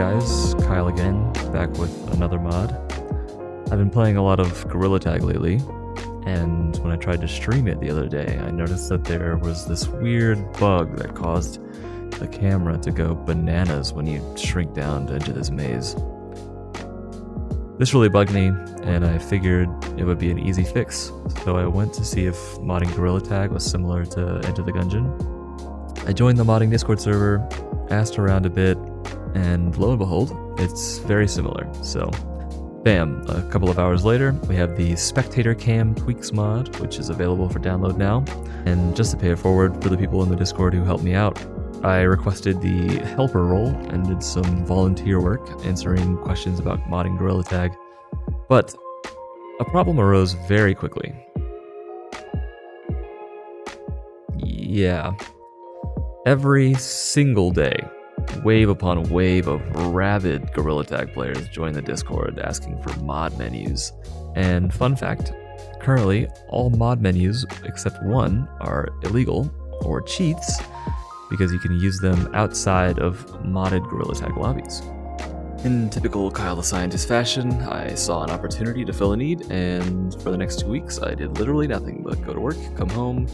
guys, Kyle again, back with another mod. I've been playing a lot of Gorilla Tag lately, and when I tried to stream it the other day, I noticed that there was this weird bug that caused the camera to go bananas when you shrink down to enter this maze. This really bugged me, and I figured it would be an easy fix, so I went to see if modding Gorilla Tag was similar to Enter the Gungeon. I joined the modding Discord server, asked around a bit, and lo and behold, it's very similar. So, bam, a couple of hours later, we have the Spectator Cam Tweaks mod, which is available for download now. And just to pay it forward for the people in the Discord who helped me out, I requested the helper role and did some volunteer work answering questions about modding Gorilla Tag. But a problem arose very quickly. Yeah. Every single day, wave upon wave of rabid Gorilla Tag players join the Discord asking for mod menus. And fun fact, currently all mod menus except one are illegal or cheats because you can use them outside of modded Gorilla Tag lobbies. In typical Kyle the Scientist fashion, I saw an opportunity to fill a need, and for the next 2 weeks I did literally nothing but go to work, come home,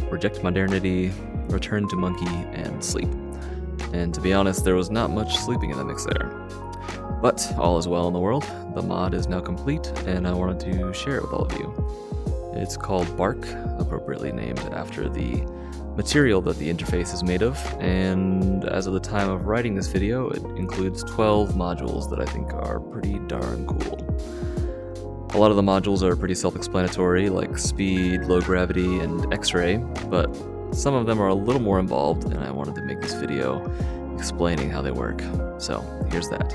reject modernity, return to monkey, and sleep. And to be honest, there was not much sleeping in the mix there. But all is well in the world, the mod is now complete, and I wanted to share it with all of you. It's called Bark, appropriately named after the material that the interface is made of, and as of the time of writing this video, it includes 12 modules that I think are pretty darn cool. A lot of the modules are pretty self-explanatory, like speed, low gravity, and X-ray, but some of them are a little more involved, and I wanted to make this video explaining how they work. So here's that.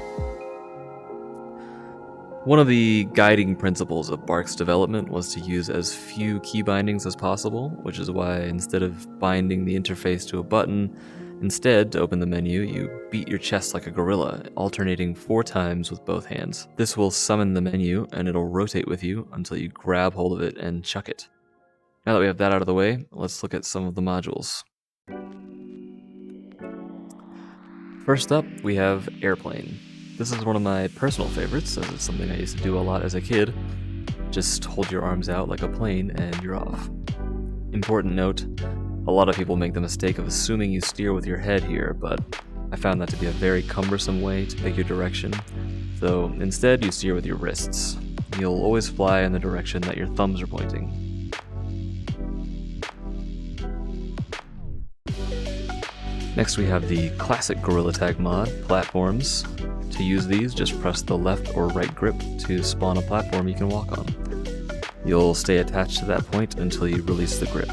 One of the guiding principles of Bark's development was to use as few key bindings as possible, which is why instead of binding the interface to a button, instead, to open the menu, you beat your chest like a gorilla, alternating 4 times with both hands. This will summon the menu, and it'll rotate with you until you grab hold of it and chuck it. Now that we have that out of the way, let's look at some of the modules. First up, we have Airplane. This is one of my personal favorites, as it's something I used to do a lot as a kid. Just hold your arms out like a plane and you're off. Important note, a lot of people make the mistake of assuming you steer with your head here, but I found that to be a very cumbersome way to pick your direction. So instead, you steer with your wrists. You'll always fly in the direction that your thumbs are pointing. Next we have the classic Gorilla Tag mod, Platforms. To use these, just press the left or right grip to spawn a platform you can walk on. You'll stay attached to that point until you release the grip.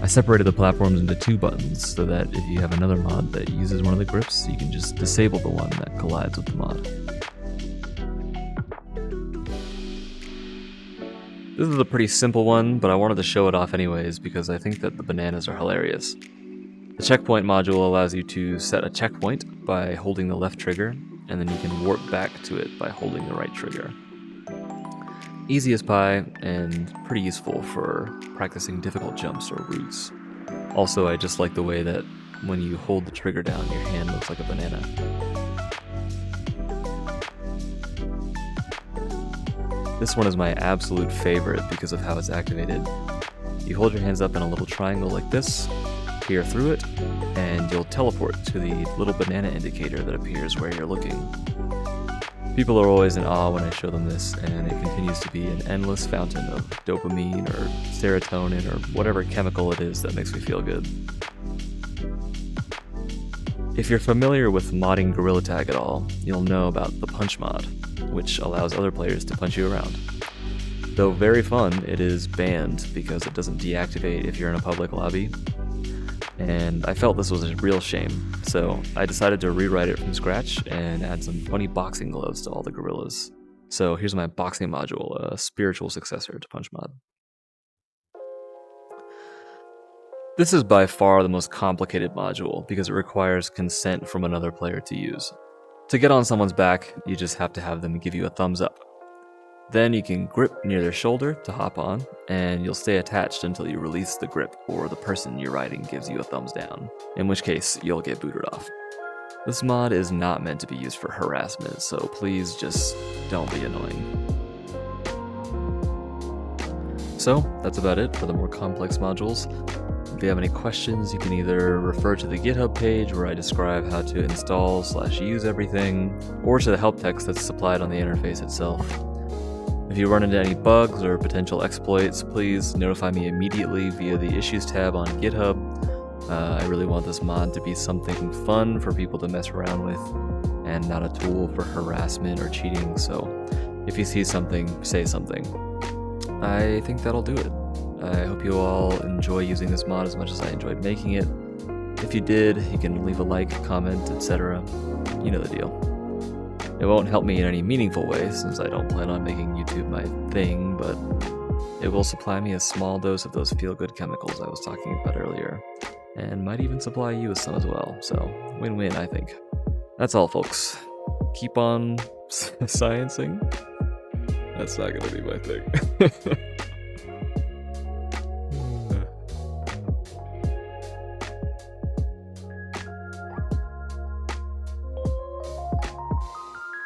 I separated the platforms into 2 buttons so that if you have another mod that uses one of the grips, you can just disable the one that collides with the mod. This is a pretty simple one, but I wanted to show it off anyways because I think that the bananas are hilarious. The checkpoint module allows you to set a checkpoint by holding the left trigger, and then you can warp back to it by holding the right trigger. Easy as pie, and pretty useful for practicing difficult jumps or routes. Also, I just like the way that when you hold the trigger down, your hand looks like a banana. This one is my absolute favorite because of how it's activated. You hold your hands up in a little triangle like this, peer through it, and you'll teleport to the little banana indicator that appears where you're looking. People are always in awe when I show them this, and it continues to be an endless fountain of dopamine or serotonin or whatever chemical it is that makes me feel good. If you're familiar with modding Gorilla Tag at all, you'll know about the punch mod, which allows other players to punch you around. Though very fun, it is banned because it doesn't deactivate if you're in a public lobby. And I felt this was a real shame, so I decided to rewrite it from scratch and add some funny boxing gloves to all the gorillas. So here's my boxing module, a spiritual successor to Punch Mod. This is by far the most complicated module because it requires consent from another player to use. To get on someone's back, you just have to have them give you a thumbs up. Then you can grip near their shoulder to hop on, and you'll stay attached until you release the grip or the person you're riding gives you a thumbs down, in which case you'll get booted off. This mod is not meant to be used for harassment, so please just don't be annoying. So, that's about it for the more complex modules. If you have any questions, you can either refer to the GitHub page where I describe how to install/use everything, or to the help text that's supplied on the interface itself. If you run into any bugs or potential exploits, please notify me immediately via the Issues tab on GitHub. I really want this mod to be something fun for people to mess around with, and not a tool for harassment or cheating, so if you see something, say something. I think that'll do it. I hope you all enjoy using this mod as much as I enjoyed making it. If you did, you can leave a like, comment, etc. You know the deal. It won't help me in any meaningful way, since I don't plan on making YouTube my thing, but it will supply me a small dose of those feel-good chemicals I was talking about earlier, and might even supply you with some as well, so win-win, I think. That's all, folks. Keep on sciencing. That's not gonna be my thing.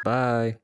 Bye.